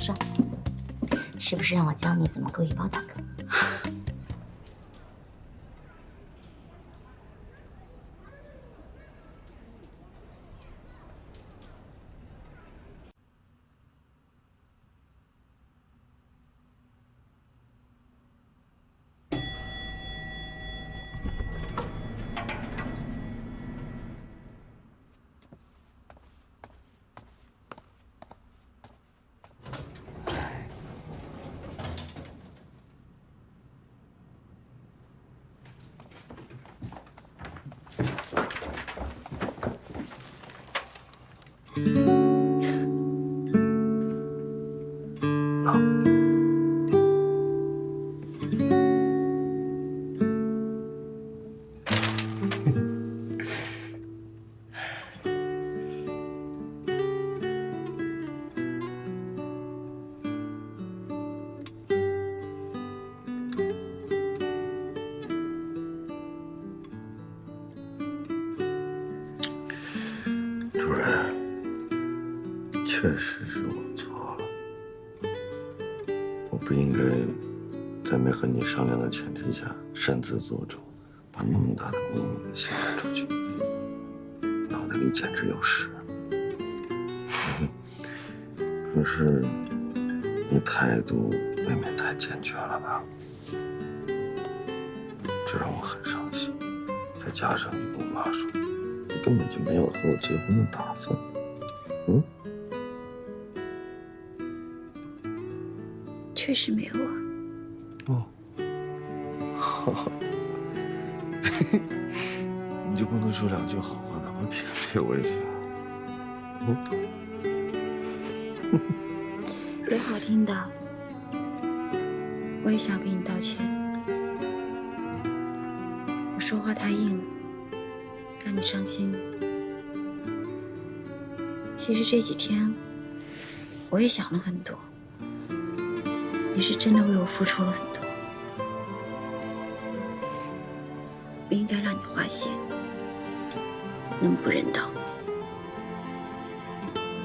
说，是不是让我教你怎么勾引包大哥？主任，确实是我错了，我不应该在没和你商量的前提下擅自做主，把那么大的秘密给泄露出去，脑袋里简直有屎。可是你态度未免太坚决了吧？这让我很伤心。再加上你跟我妈说，你根本就没有和我结婚的打算。确实没有啊。哦，好，你就不能说两句好话，哪怕撇撇我一下？有好听的，我也想跟你道歉，我说话太硬了，让你伤心了。其实这几天我也想了很多，你是真的为我付出了很多，不应该让你花谢，那么不人道。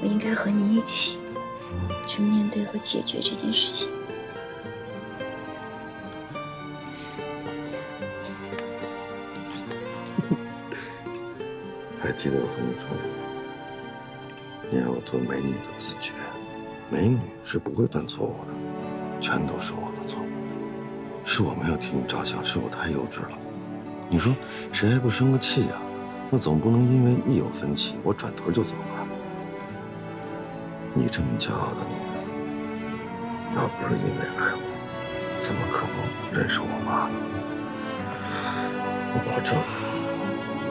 我应该和你一起去面对和解决这件事情。还记得我和你说的，你要做美女的自觉，美女是不会犯错误的，全都是我的错，是我没有替你着想，是我太幼稚了。你说谁还不生个气呀？那总不能因为一有分歧，我转头就走吧？你这么骄傲的女人，要不是因为爱我，怎么可能忍受我妈呢？我保证，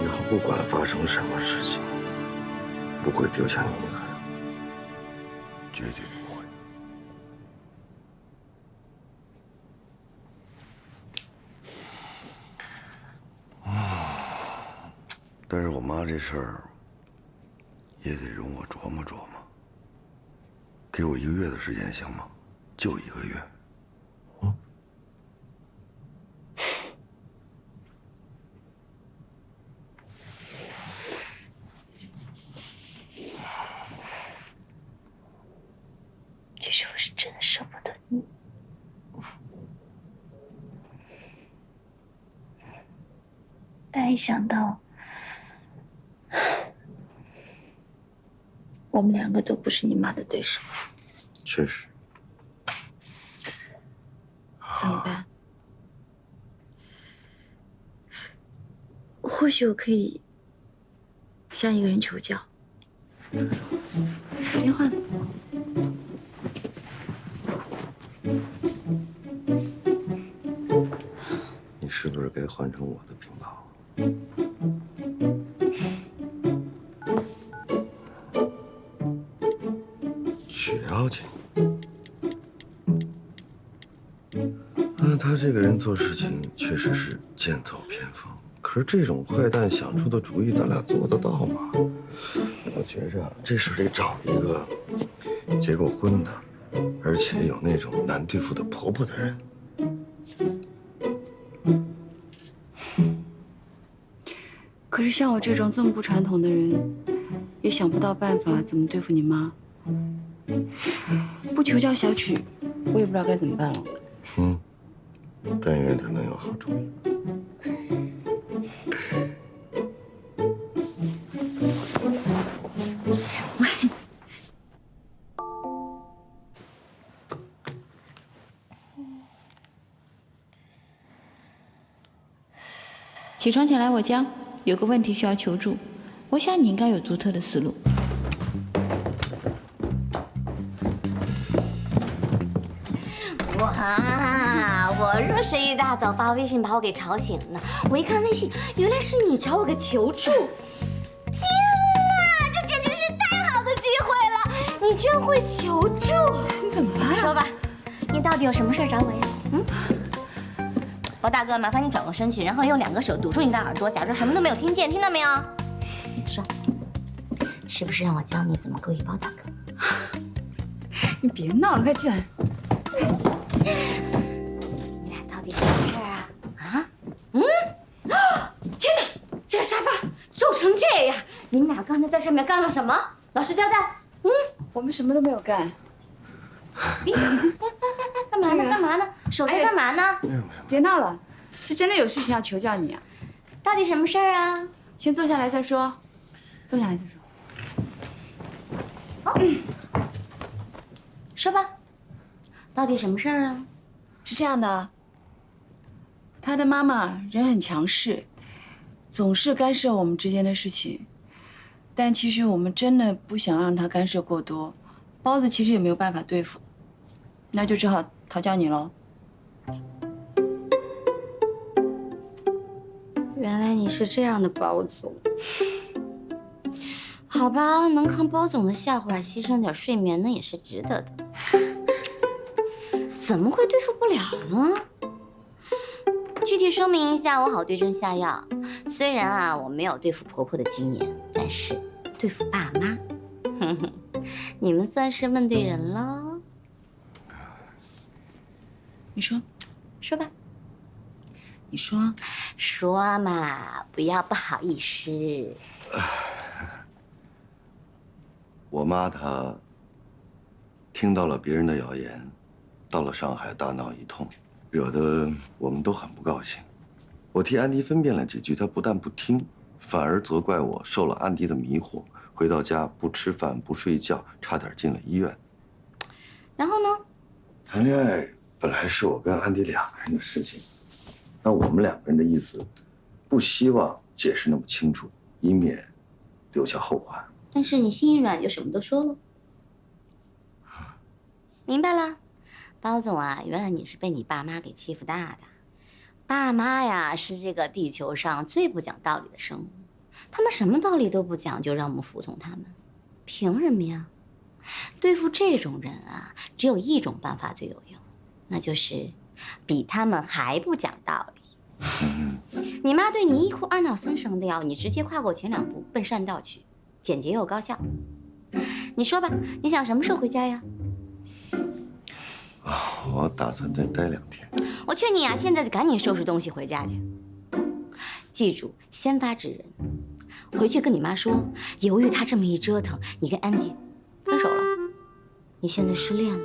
以后不管发生什么事情，不会丢下你一个人，绝对不会。但是我妈这事儿也得容我琢磨琢磨。给我1个月的时间行吗？就1个月。其实我是真的舍不得你。但一想到我们2个都不是你妈的对手，确实。怎么办？或许我可以向一个人求教。打电话呢。你是不是该换成我的频道？许妖精，他这个人做事情确实是剑走偏锋，可是这种坏蛋想出的主意，咱俩做得到吗？我觉着这事得找一个结过婚的，而且有那种难对付的婆婆的人。可是像我这种这么不传统的人，也想不到办法怎么对付你妈。不求教小曲，我也不知道该怎么办了。但愿他能有好主意。起床前来我家，有个问题需要求助，我想你应该有独特的思路。哇！我若是一大早发微信把我给吵醒了，我一看微信，原来是你找我个求助。天哪，这简直是太好的机会了！你居然会求助，你怎么了？说吧，你到底有什么事找我呀？包大哥，麻烦你转过身去，然后用2个手堵住你的耳朵，假装什么都没有听见，听到没有？你说，是不是让我教你怎么勾引包大哥？你别闹了，快进来。你俩到底什么事儿啊？啊？天哪，这沙发皱成这样，你们俩刚才在上面干了什么？老实交代。我们什么都没有干。干嘛呢？干嘛呢？手在干嘛呢？别闹了，是真的有事情要求教你啊。到底什么事儿啊？先坐下来再说。坐下来再说。说吧，到底什么事儿啊？是这样的，他的妈妈人很强势，总是干涉我们之间的事情。但其实我们真的不想让他干涉过多，包子其实也没有办法对付，那就只好讨教你喽。原来你是这样的，包总。好吧，能扛包总的笑话，牺牲点睡眠，那也是值得的。怎么会对付不了呢？具体说明一下，我好对症下药。虽然啊，我没有对付婆婆的经验，但是对付爸妈，你们算是问对人了。你说，说吧，你说，说嘛，不要不好意思。我妈她听到了别人的谣言，到了上海大闹一通，惹得我们都很不高兴。我替安迪分辨了几句，她不但不听，反而责怪我受了安迪的迷惑，回到家不吃饭不睡觉，差点进了医院。然后呢？谈恋爱本来是我跟安迪2个人的事情，那我们2个人的意思，不希望解释那么清楚，以免留下后患。但是你心一软就什么都说了。明白了，包总啊，原来你是被你爸妈给欺负大的。爸妈呀，是这个地球上最不讲道理的生物，他们什么道理都不讲，就让我们服从他们，凭什么呀？对付这种人啊，只有一种办法最有用，那就是比他们还不讲道理。你妈对你1哭2闹3上吊，你直接跨过前2步，奔善道去，简洁又高效。你说吧，你想什么时候回家呀？我打算再待2天。我劝你啊，现在就赶紧收拾东西回家去。记住，先发制人，回去跟你妈说，由于她这么一折腾，你跟安迪分手了，你现在失恋了，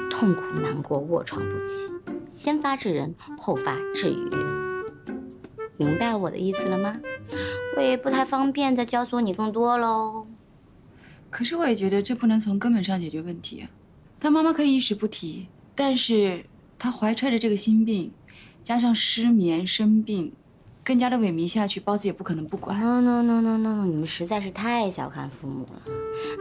痛苦难过，卧床不起。先发制人，后发制于人，明白我的意思了吗？我也不太方便再教唆你更多喽。可是我也觉得这不能从根本上解决问题啊。他妈妈可以一时不提，但是他怀揣着这个心病，加上失眠生病，更加的萎靡下去，包子也不可能不管。No， 你们实在是太小看父母了。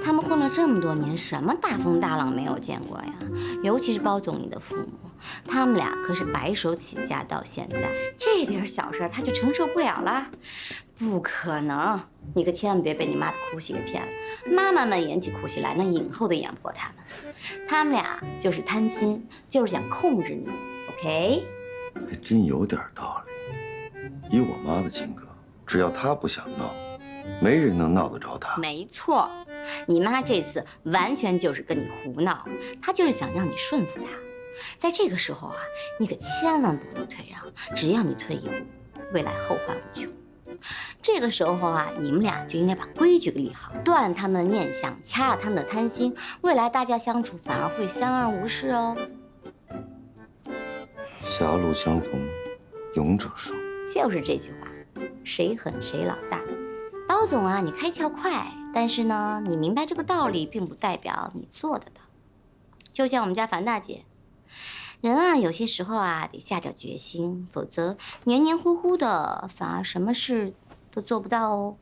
他们混了这么多年，什么大风大浪没有见过呀？尤其是包总你的父母，他们俩可是白手起家到现在，这点小事他就承受不了了。不可能，你可千万别被你妈的哭戏给骗了。妈妈们演起哭戏来，那影后都演不过他们。他们俩就是贪心，就是想控制你。OK？ 还真有点道理。以我妈的性格，只要她不想闹，没人能闹得着她。没错，你妈这次完全就是跟你胡闹，她就是想让你顺服她。在这个时候啊，你可千万不能退让，只要你退一步，未来后患无穷。这个时候啊，你们俩就应该把规矩给立好，断他们的念想，掐了他们的贪心，未来大家相处反而会相安无事哦。狭路相逢勇者胜，就是这句话，谁狠谁老大。包总啊，你开窍快，但是呢，你明白这个道理，并不代表你做得到。就像我们家樊大姐，人啊，有些时候啊，得下点决心，否则黏黏糊糊的，反而什么事都做不到哦。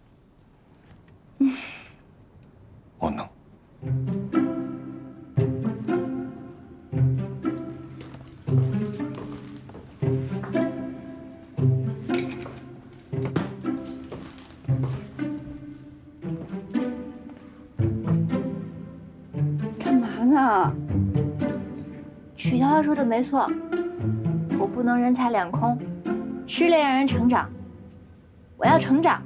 我能。干嘛呢？曲涛说的没错，我不能人财两空，失恋让人成长，我要成长。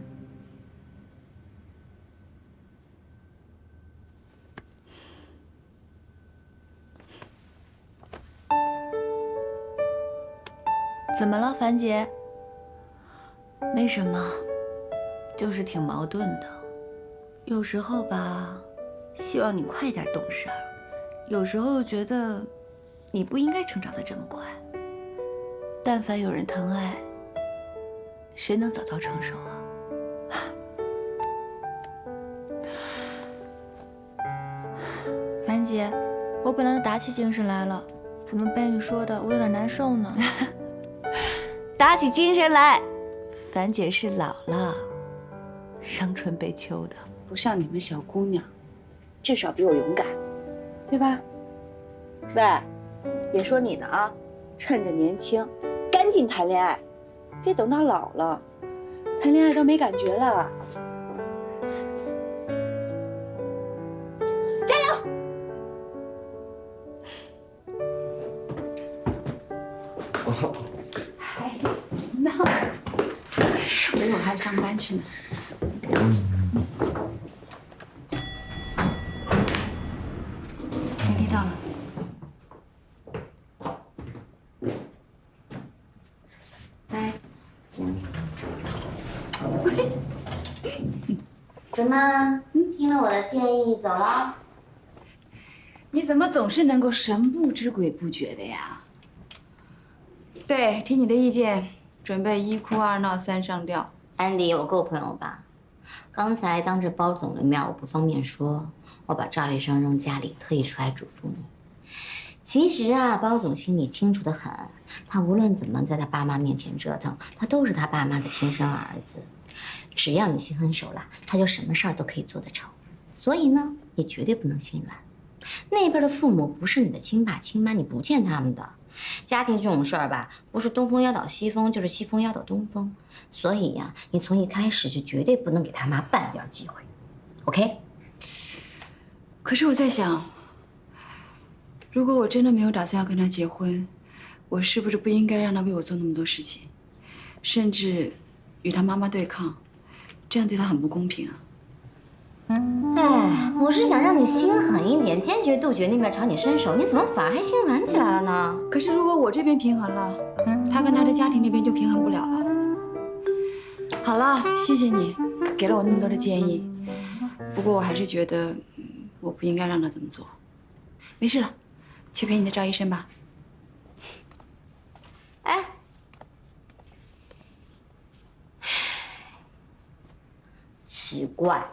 怎么了，樊姐？没什么，就是挺矛盾的。有时候吧，希望你快点懂事儿；有时候又觉得你不应该成长得这么快。但凡有人疼爱，谁能早早成熟啊？樊姐，我本来打起精神来了，怎么被你说的我有点难受呢？打起精神来，樊姐是老了，伤春悲秋的，不像你们小姑娘，至少比我勇敢，对吧？喂，别说你呢啊，趁着年轻，赶紧谈恋爱，别等到老了，谈恋爱都没感觉了。加油！哎，闹，我一会儿还要上班去呢。电梯到了。来，怎么？听了我的建议走了？你怎么总是能够神不知鬼不觉的呀？对，听你的意见，准备一哭二闹三上吊。安迪，我够朋友吧？刚才当着包总的面，我不方便说，我把赵医生扔家里，特意出来嘱咐你。其实啊，包总心里清楚得很，他无论怎么在他爸妈面前折腾，他都是他爸妈的亲生儿子。只要你心狠手辣，他就什么事儿都可以做得成。所以呢，你绝对不能心软。那边的父母不是你的亲爸亲妈，你不见他们的。家庭这种事儿吧，不是东风压倒西风，就是西风压倒东风。所以呀，你从一开始就绝对不能给他妈半点机会。OK？ 可是我在想，如果我真的没有打算要跟他结婚，我是不是不应该让他为我做那么多事情，甚至与他妈妈对抗？这样对他很不公平啊！哎，我是想让你心狠一点，坚决杜绝那边朝你伸手，你怎么反而还心软起来了呢？可是如果我这边平衡了，他跟他的家庭那边就平衡不了了。好了，谢谢你给了我那么多的建议，不过我还是觉得我不应该让他这么做。没事了，去陪你的赵医生吧。哎，奇怪。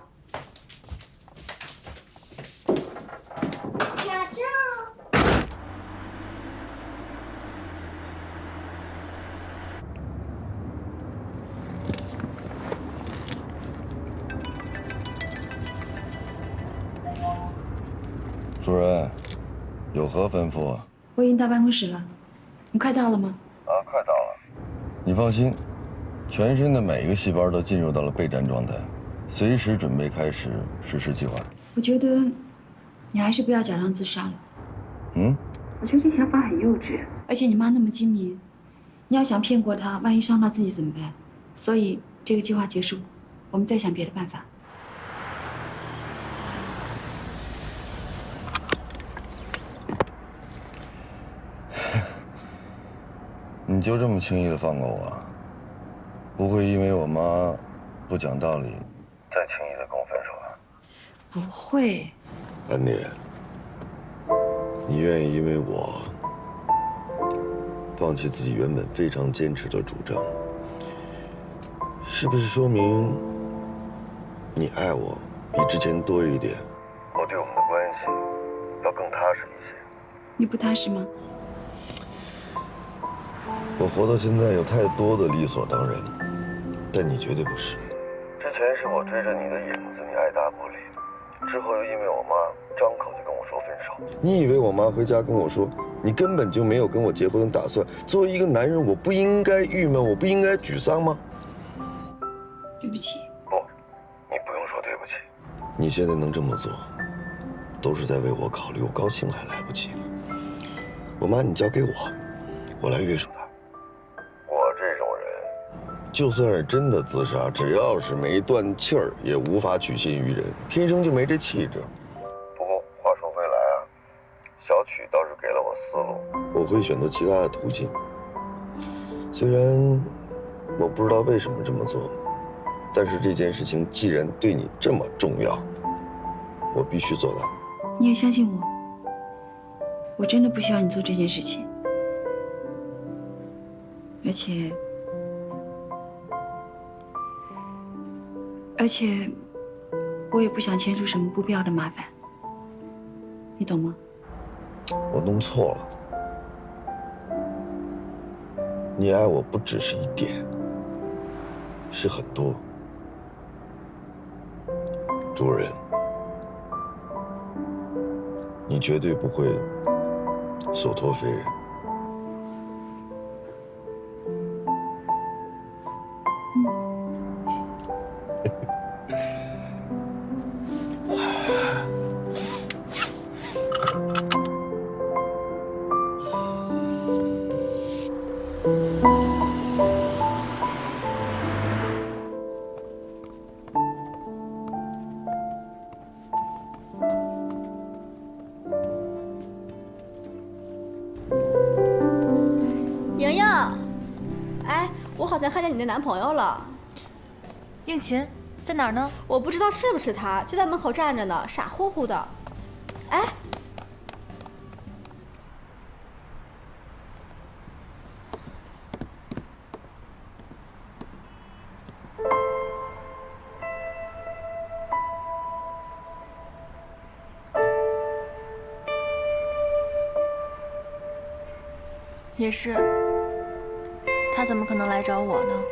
主任，有何吩咐啊？我已经到办公室了，你快到了吗？快到了。你放心，全身的每一个细胞都进入到了备战状态，随时准备开始实施计划。我觉得你还是不要假装自杀了。我觉得这想法很幼稚，而且你妈那么精明，你要想骗过她，万一伤到自己怎么办？所以这个计划结束，我们再想别的办法。你就这么轻易的放过我？不会因为我妈不讲道理，再轻易的跟我分手啊？不会。安妮，你愿意因为我放弃自己原本非常坚持的主张，是不是说明你爱我比之前多一点？我对我们的关系要更踏实一些。你不踏实吗？我活到现在有太多的理所当然，但你绝对不是。之前是我追着你的影子，你爱答不理，之后又因为我妈张口就跟我说分手。你以为我妈回家跟我说，你根本就没有跟我结婚的打算？作为一个男人，我不应该郁闷，我不应该沮丧吗？对不起。不，你不用说对不起。你现在能这么做，都是在为我考虑，我高兴还来不及呢。我妈你交给我，我来约束她。我这种人，就算是真的自杀，只要是没断气儿，也无法取信于人，天生就没这气质。不过话说回来啊，小曲倒是给了我思路，我会选择其他的途径。虽然我不知道为什么这么做，但是这件事情既然对你这么重要，我必须做到。你也相信我，我真的不需要你做这件事情，而且，我也不想牵出什么不必要的麻烦，你懂吗？我弄错了，你爱我不只是一点，是很多。主人，你绝对不会所托非人。莹莹，哎，我好像看见你的男朋友了。应勤在哪儿呢？我不知道是不是他，就在门口站着呢，傻乎乎的。哎，也是，他怎么可能来找我呢？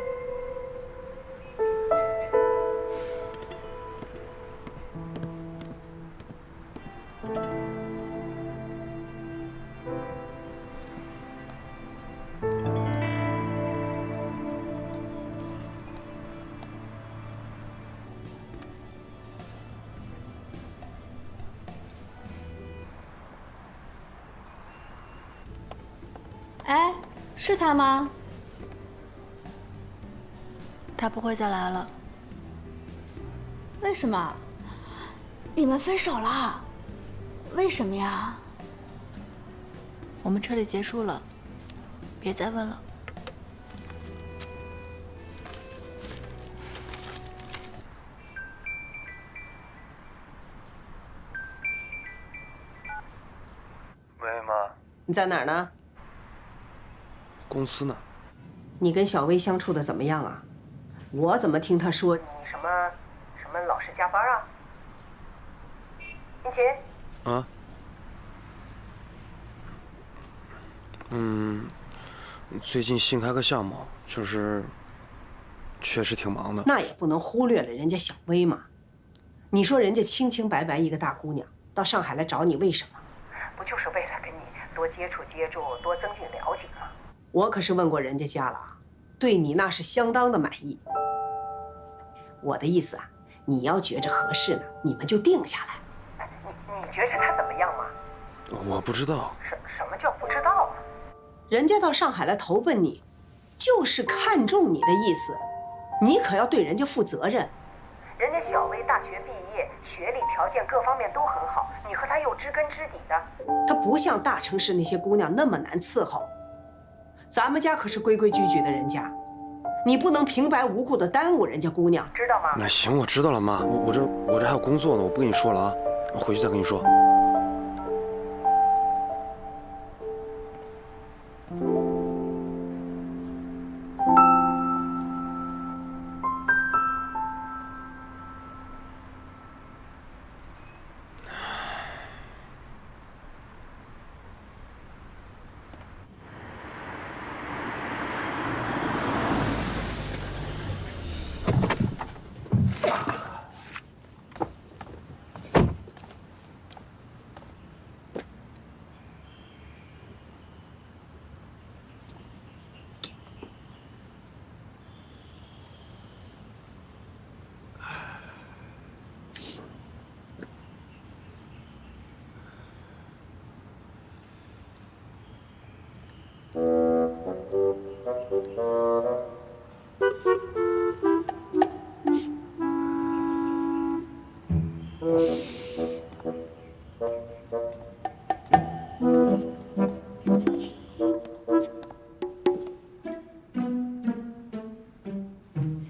哎，是他吗？他不会再来了。为什么？你们分手了？为什么呀？我们彻底结束了，别再问了。喂，妈。你在哪儿呢？公司呢？你跟小薇相处的怎么样啊？我怎么听她说你什么老是加班啊？应勤。啊？最近新开个项目，确实挺忙的。那也不能忽略了人家小薇嘛。你说人家清清白白一个大姑娘，到上海来找你，为什么？不就是为了跟你多接触接触，多增进了解吗？我可是问过人家家了啊，对你那是相当的满意。我的意思啊，你要觉着合适呢，你们就定下来。你觉着他怎么样吗？我不知道。什么叫不知道啊？人家到上海来投奔你，就是看中你的意思，你可要对人家负责任。人家小薇大学毕业，学历条件各方面都很好，你和她又知根知底的，她不像大城市那些姑娘那么难伺候。咱们家可是规规矩矩的人家，你不能平白无故的耽误人家姑娘，知道吗？那行，我知道了，妈。我这还有工作呢，我不跟你说了啊，我回去再跟你说。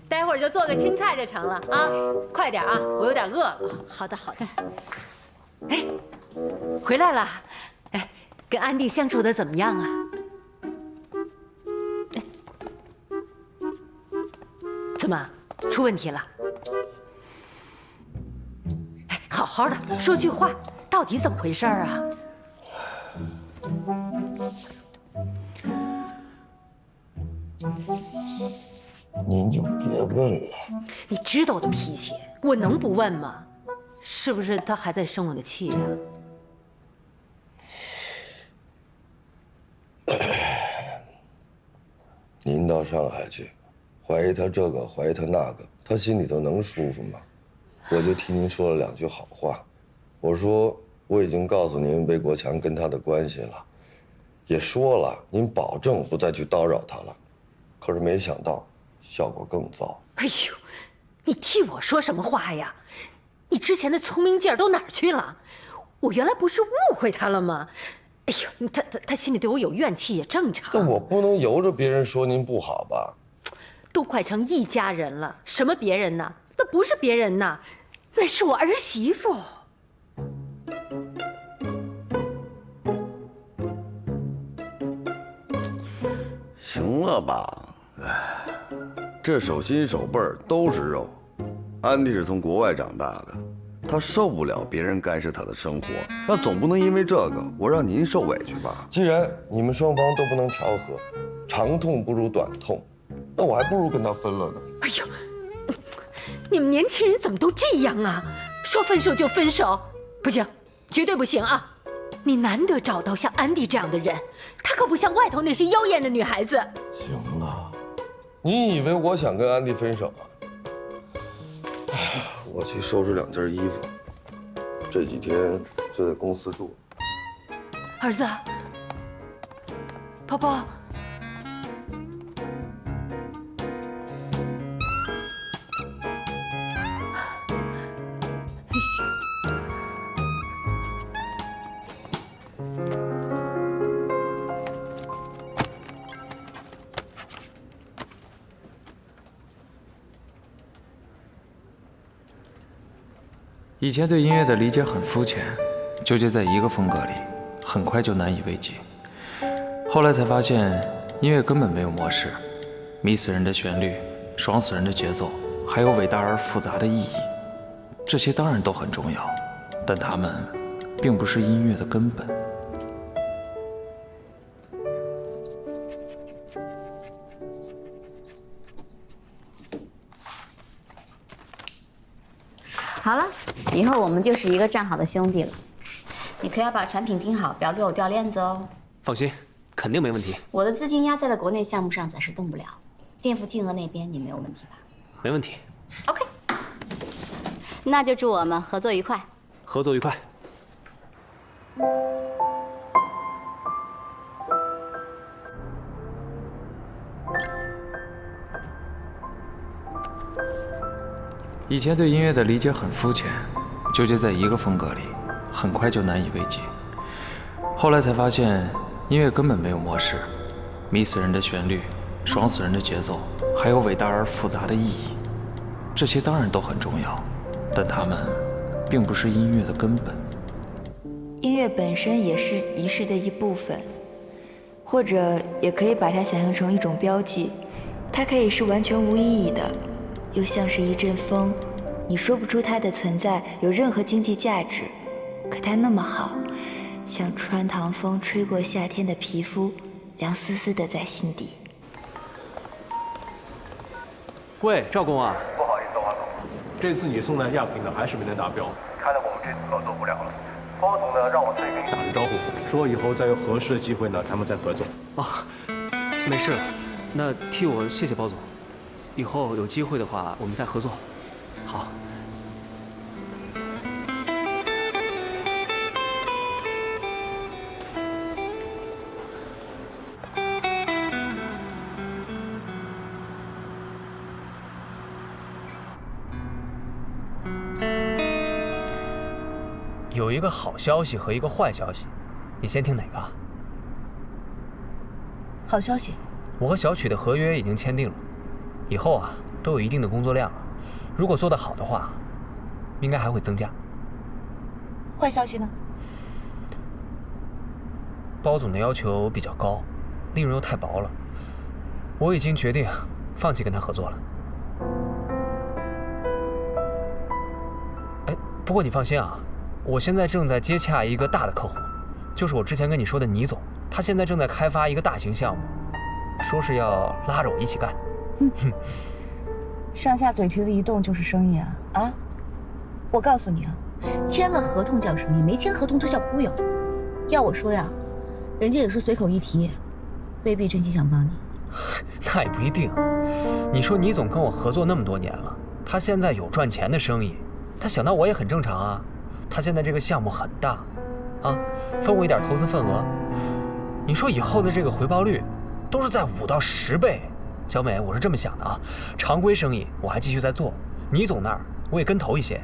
待会儿就做个青菜就成了啊！快点啊，我有点饿了。好的，好的。哎，回来了。哎，跟安迪相处的怎么样啊？怎么出问题了？哎，好好的说句话，到底怎么回事啊？您就别问了。你知道我的脾气，我能不问吗？是不是他还在生我的气呀？您到上海去，怀疑他这个，怀疑他那个，他心里头能舒服吗？我就替您说了两句好话，我说我已经告诉您魏国强跟他的关系了，也说了您保证不再去叨扰他了。可是没想到效果更糟。哎呦，你替我说什么话呀？你之前的聪明劲儿都哪儿去了？我原来不是误会他了吗？哎呦，他心里对我有怨气也正常。但我不能由着别人说您不好吧？都快成一家人了，什么别人呢？那不是别人呐，那是我儿媳妇。行了吧？哎，这手心手背儿都是肉。安迪是从国外长大的，他受不了别人干涉他的生活，那总不能因为这个我让您受委屈吧？既然你们双方都不能调和，长痛不如短痛，那我还不如跟他分了呢。哎呦，你们年轻人怎么都这样啊？说分手就分手，不行，绝对不行啊！你难得找到像安迪这样的人，她可不像外头那些妖艳的女孩子。行了，你以为我想跟安迪分手啊？我去收拾两件衣服，这几天就在公司住。儿子，宝宝。以前对音乐的理解很肤浅，纠结在一个风格里，很快就难以为继。后来才发现，音乐根本没有模式，迷死人的旋律，爽死人的节奏，还有伟大而复杂的意义。这些当然都很重要，但它们并不是音乐的根本。好了，以后我们就是一个站好的兄弟了。你可要把产品盯好，不要给我掉链子哦。放心，肯定没问题。我的资金压在了国内项目上，暂时动不了。垫付金额那边你没有问题吧？没问题。OK， 那就祝我们合作愉快。合作愉快。以前对音乐的理解很肤浅，纠结在一个风格里，很快就难以为继。后来才发现，音乐根本没有模式，迷死人的旋律，爽死人的节奏，还有伟大而复杂的意义，这些当然都很重要，但它们并不是音乐的根本。音乐本身也是仪式的一部分，或者也可以把它想象成一种标记，它可以是完全无意义的，又像是一阵风，你说不出它的存在有任何经济价值，可它那么好，像穿堂风吹过夏天的皮肤，凉丝丝的在心底。喂，赵工啊，不好意思，华总，这次你送来亚平的还是没能达标，看来我们这次合作不了了。包总呢让我再跟你打个招呼，说以后再有合适的机会呢，咱们再合作。啊，没事了，那替我谢谢包总，以后有机会的话我们再合作。好。有一个好消息和一个坏消息，你先听哪个？好消息，我和小曲的合约已经签订了，以后啊都有一定的工作量了。如果做得好的话，应该还会增加。坏消息呢？包总的要求比较高，利润又太薄了，我已经决定放弃跟他合作了。哎，不过你放心啊。我现在正在接洽一个大的客户，就是我之前跟你说的倪总，他现在正在开发一个大型项目，说是要拉着我一起干。上下嘴皮子一动就是生意啊！啊，我告诉你啊，签了合同叫生意，没签合同就叫忽悠。要我说呀，人家也是随口一提，未必真心想帮你。那也不一定。你说倪总跟我合作那么多年了，他现在有赚钱的生意，他想到我也很正常啊。他现在这个项目很大，啊，分我一点投资份额。你说以后的这个回报率，都是在5到10倍。小美，我是这么想的啊，常规生意我还继续在做，倪总那儿我也跟投一些。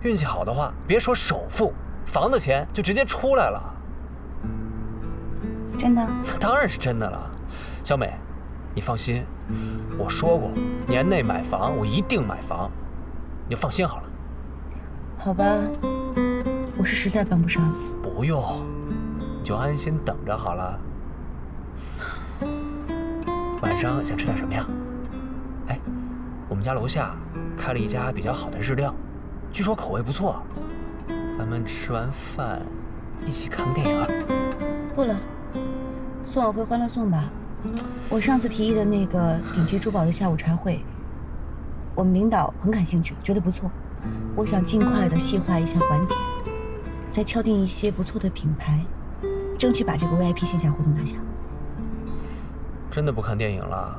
运气好的话，别说首付，房子钱就直接出来了。真的？那当然是真的了。小美，你放心，我说过，年内买房，我一定买房，你就放心好了。好吧，我是实在帮不上你。不用，你就安心等着好了。晚上想吃点什么呀？哎，我们家楼下开了一家比较好的日料，据说口味不错。咱们吃完饭一起看个电影啊？不了，送我回欢乐颂吧。我上次提议的那个顶级珠宝的下午茶会，我们领导很感兴趣，觉得不错。我想尽快的细化一下环节，再敲定一些不错的品牌，争取把这个 VIP 线下活动拿下。真的不看电影了？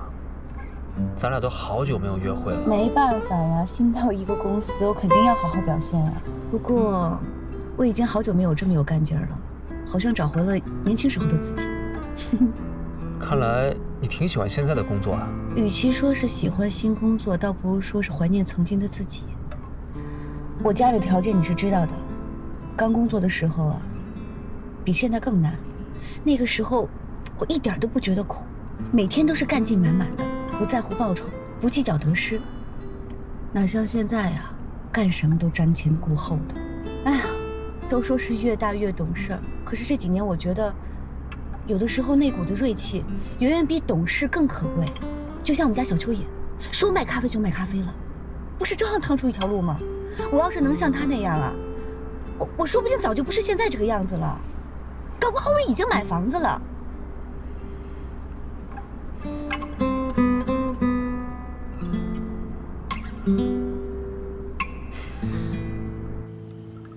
咱俩都好久没有约会了。没办法呀，新到一个公司，我肯定要好好表现啊。不过，我已经好久没有这么有干劲儿了，好像找回了年轻时候的自己。看来你挺喜欢现在的工作啊。与其说是喜欢新工作，倒不如说是怀念曾经的自己。我家里条件你是知道的，刚工作的时候啊，比现在更难。那个时候，我一点都不觉得苦，每天都是干劲满满的，不在乎报酬，不计较得失。哪像现在呀，干什么都瞻前顾后的。哎呀，都说是越大越懂事儿，可是这几年我觉得，有的时候那股子锐气，远远比懂事更可贵。就像我们家小蚯蚓，说卖咖啡就卖咖啡了，不是照样趟出一条路吗？我要是能像他那样啊，我说不定早就不是现在这个样子了，搞不好我已经买房子了。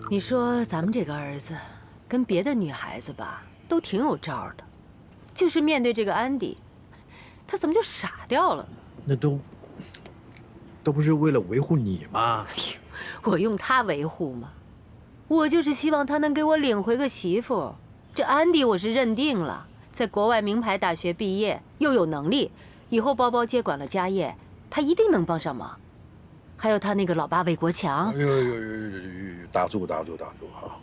你说咱们这个儿子，跟别的女孩子吧，都挺有招的，就是面对这个安迪，他怎么就傻掉了呢？那都不是为了维护你吗？我用他维护吗？我就是希望他能给我领回个媳妇。这安迪我是认定了，在国外名牌大学毕业，又有能力，以后包包接管了家业，他一定能帮上忙。还有他那个老爸魏国强，打住啊！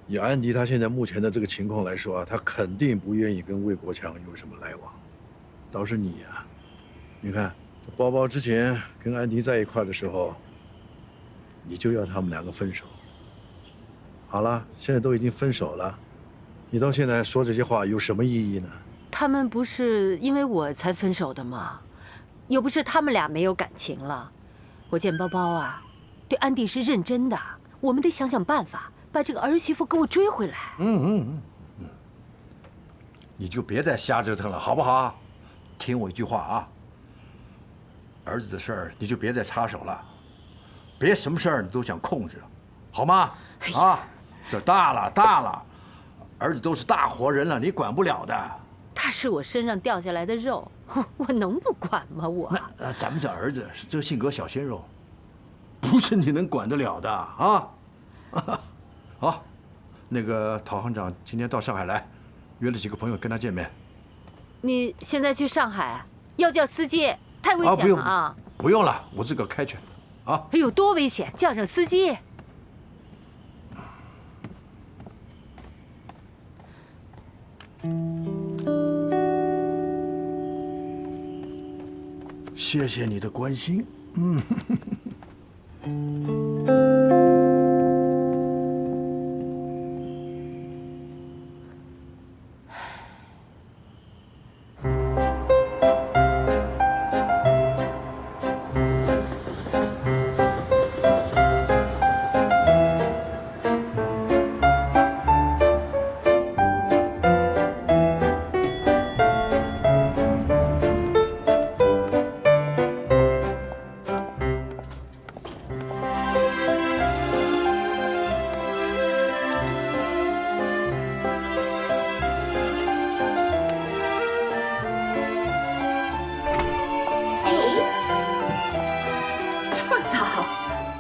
以安迪他现在目前的这个情况来说啊，他肯定不愿意跟魏国强有什么来往。倒是你呀，你看，这包包之前跟安迪在一块的时候，你就要他们两个分手。好了，现在都已经分手了，你到现在说这些话有什么意义呢？他们不是因为我才分手的吗？又不是他们俩没有感情了。我见包包啊，对安迪是认真的，我们得想想办法，把这个儿媳妇给我追回来。你就别再瞎折腾了，好不好？听我一句话啊，儿子的事儿你就别再插手了，别什么事儿你都想控制，好吗？啊，这大了，儿子都是大活人了，你管不了的。他是我身上掉下来的肉，我能不管吗？我那咱们这儿子是这性格小鲜肉，不是你能管得了的啊！好，那个陶行长今天到上海来，约了几个朋友跟他见面。你现在去上海，要叫司机，太危险了啊！不用了，我自个儿开去。啊！哎呦，多危险！叫上司机。谢谢你的关心。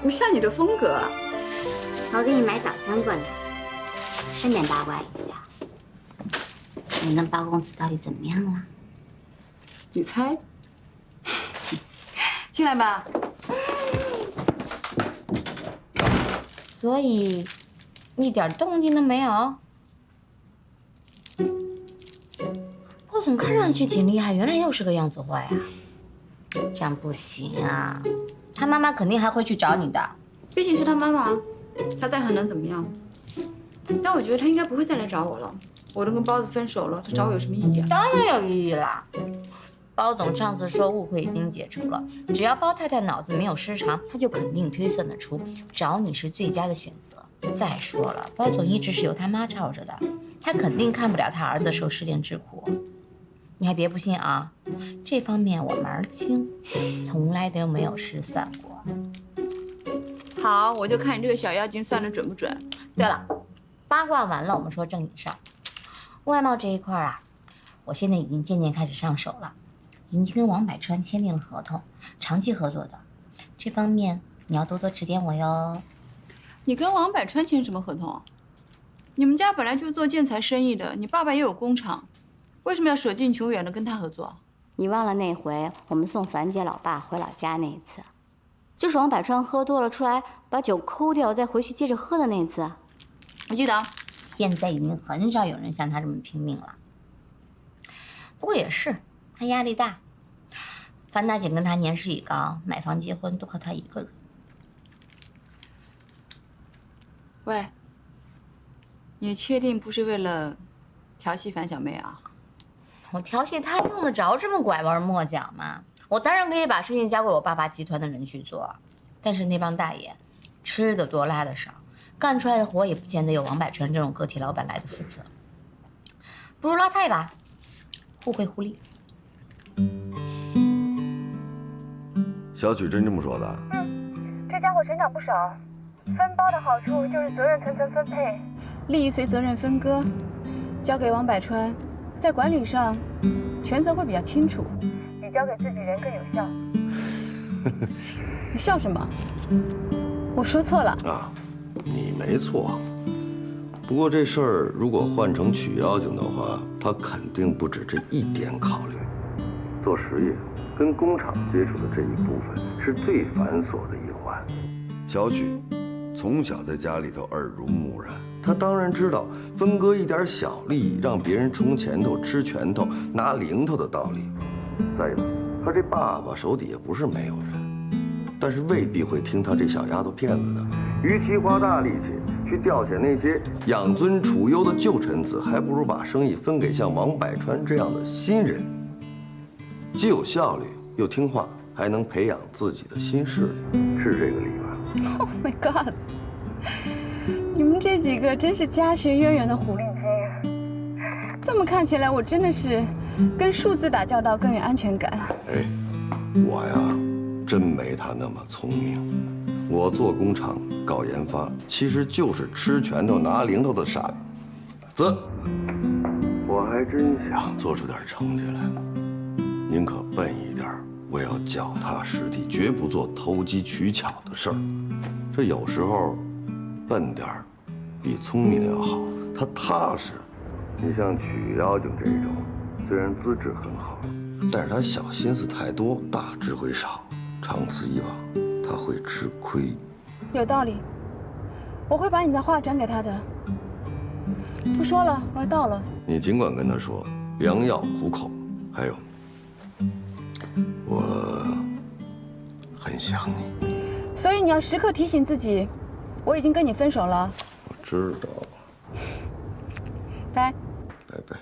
不像你的风格。我给你买早餐过来，顺便八卦一下，你跟包公子到底怎么样了？你猜？进来吧。所以，一点动静都没有。包总看上去挺厉害，原来又是个样子货呀。这样不行啊。他妈妈肯定还会去找你的，毕竟是他妈妈，他再狠能怎么样？但我觉得他应该不会再来找我了。我都跟包子分手了，他找我有什么意义啊？当然有意义啦。包总上次说误会已经解除了，只要包太太脑子没有失常，他就肯定推算得出找你是最佳的选择。再说了，包总一直是由他妈罩着的，他肯定看不了他儿子受失恋之苦。你还别不信啊，这方面我门儿清，从来都没有失算过。好，我就看你这个小妖精算得准不准。对了，八卦完了，我们说正经事儿。外贸这一块啊，我现在已经渐渐开始上手了，已经跟王百川签订了合同，长期合作的。这方面你要多多指点我哟。你跟王百川签什么合同？你们家本来就做建材生意的，你爸爸也有工厂。为什么要舍近求远的跟他合作？你忘了那回我们送樊姐老爸回老家那一次，就是王百川喝多了出来把酒抠掉，再回去接着喝的那次。我记得。现在已经很少有人像他这么拼命了。不过也是，他压力大。樊大姐跟他年事已高，买房结婚都靠他一个人。喂，你确定不是为了调戏樊小妹啊？我调戏他用得着这么拐弯抹角吗？我当然可以把事情交给我爸爸集团的人去做，但是那帮大爷吃的多拉的少，干出来的活也不见得有王百川这种个体老板来的负责。不如拉他一把，互惠互利。小曲真这么说的？这家伙成长不少，分包的好处就是责任层层分配，利益随责任分割，交给王百川。在管理上，权责会比较清楚，比交给自己人更有效。你笑什么？我说错了啊，你没错。不过这事儿如果换成曲妖精的话，他肯定不止这一点考虑。做实业跟工厂接触的这一部分是最繁琐的一环。小曲从小在家里头耳濡目染。他当然知道分割一点小利益，让别人冲前头、吃拳头、拿零头的道理。再有，他这爸爸手底下不是没有人，但是未必会听他这小丫头片子的。与其花大力气去调遣那些养尊处优的旧臣子，还不如把生意分给像王百川这样的新人，既有效率又听话，还能培养自己的新势力，是这个理吧 ？Oh my god！ 你们这几个真是家学渊源的狐狸精。这么看起来，我真的是跟数字打交道更有安全感。哎，我呀，真没他那么聪明。我做工厂搞研发，其实就是吃拳头拿零头的傻子。我还真想做出点成绩来，宁可笨一点，我要脚踏实地，绝不做投机取巧的事儿。这有时候笨点儿比聪明要好，他踏实。你像曲妖精这种，虽然资质很好，但是他小心思太多，大智慧少，长此以往，他会吃亏。有道理，我会把你的话转给他的。不说了，我要到了。你尽管跟他说，良药苦口。还有，我很想你。所以你要时刻提醒自己，我已经跟你分手了。我知道。拜。拜拜。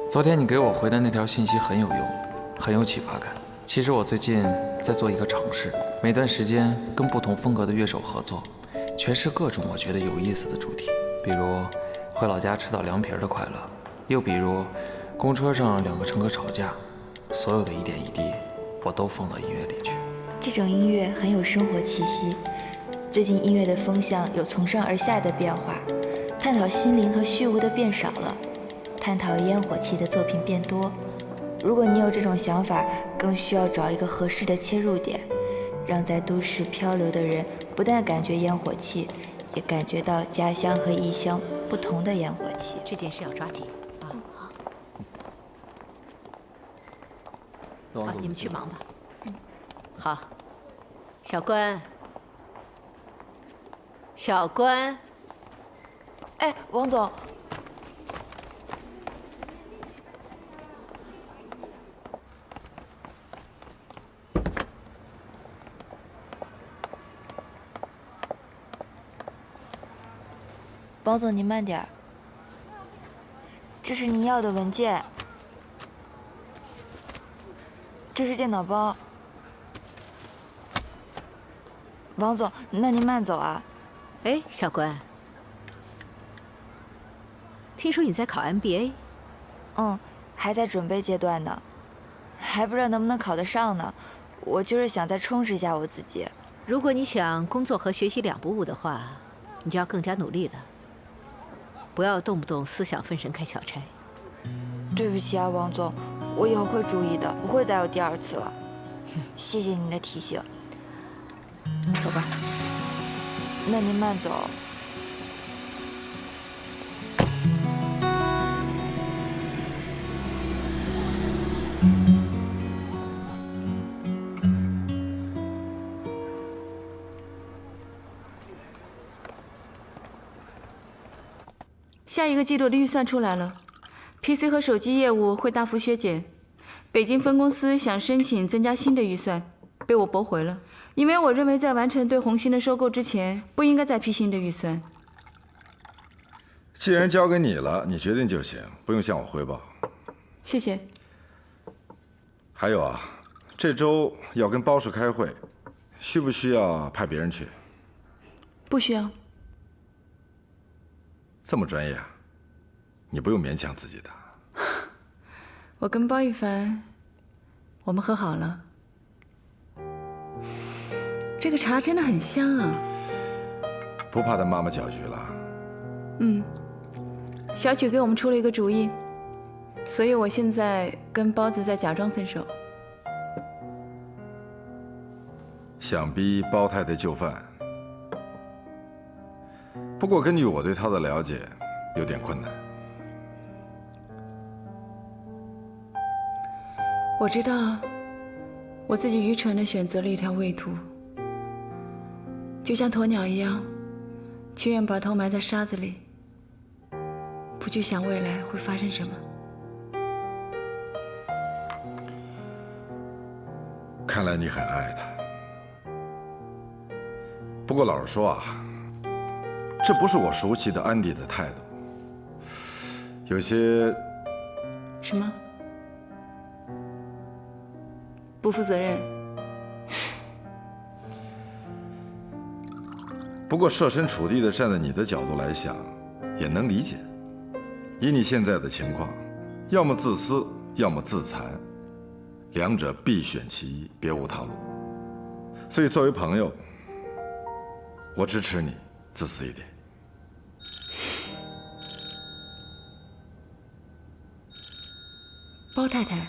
昨天你给我回的那条信息很有用，很有启发感。其实我最近在做一个尝试，每段时间跟不同风格的乐手合作，诠释各种我觉得有意思的主题，比如回老家吃到凉皮的快乐，又比如公车上两个乘客吵架，所有的一点一滴，我都放到音乐里去。这种音乐很有生活气息。最近音乐的风向有从上而下的变化，探讨心灵和虚无的变少了，探讨烟火气的作品变多。如果你有这种想法，更需要找一个合适的切入点，让在都市漂流的人不但感觉烟火气，也感觉到家乡和异乡不同的烟火气。这件事要抓紧啊！你们去忙吧。好，小关，小关。哎，王总。王总，您慢点儿。这是您要的文件，这是电脑包。王总，那您慢走啊。哎，小关，听说你在考 MBA？ 还在准备阶段呢，还不知道能不能考得上呢。我就是想再充实一下我自己。如果你想工作和学习两不误的话，你就要更加努力了。不要动不动思想分神开小差。对不起啊，王总，我以后会注意的，不会再有第二次了。谢谢您的提醒。走吧。那您慢走。下一个季度的预算出来了 ，PC 和手机业务会大幅削减。北京分公司想申请增加新的预算，被我驳回了，因为我认为在完成对红星的收购之前，不应该再批新的预算。既然交给你了，你决定就行，不用向我汇报。谢谢。还有啊，这周要跟包氏开会，需不需要派别人去？不需要。这么专业啊，你不用勉强自己的。我跟包玉凡，我们和好了。这个茶真的很香啊。不怕他妈妈搅局了？小曲给我们出了一个主意，所以我现在跟包子在假装分手。想逼包太太就范，不过根据我对他的了解，有点困难。我知道，我自己愚蠢地选择了一条畏途，就像鸵鸟一样，情愿把头埋在沙子里，不去想未来会发生什么。看来你很爱他。不过老实说啊，这不是我熟悉的安迪的态度，有些……什么？不负责任？不过设身处地的站在你的角度来想，也能理解。以你现在的情况，要么自私，要么自残，两者必选其一，别无他路。所以作为朋友，我支持你自私一点。包太太。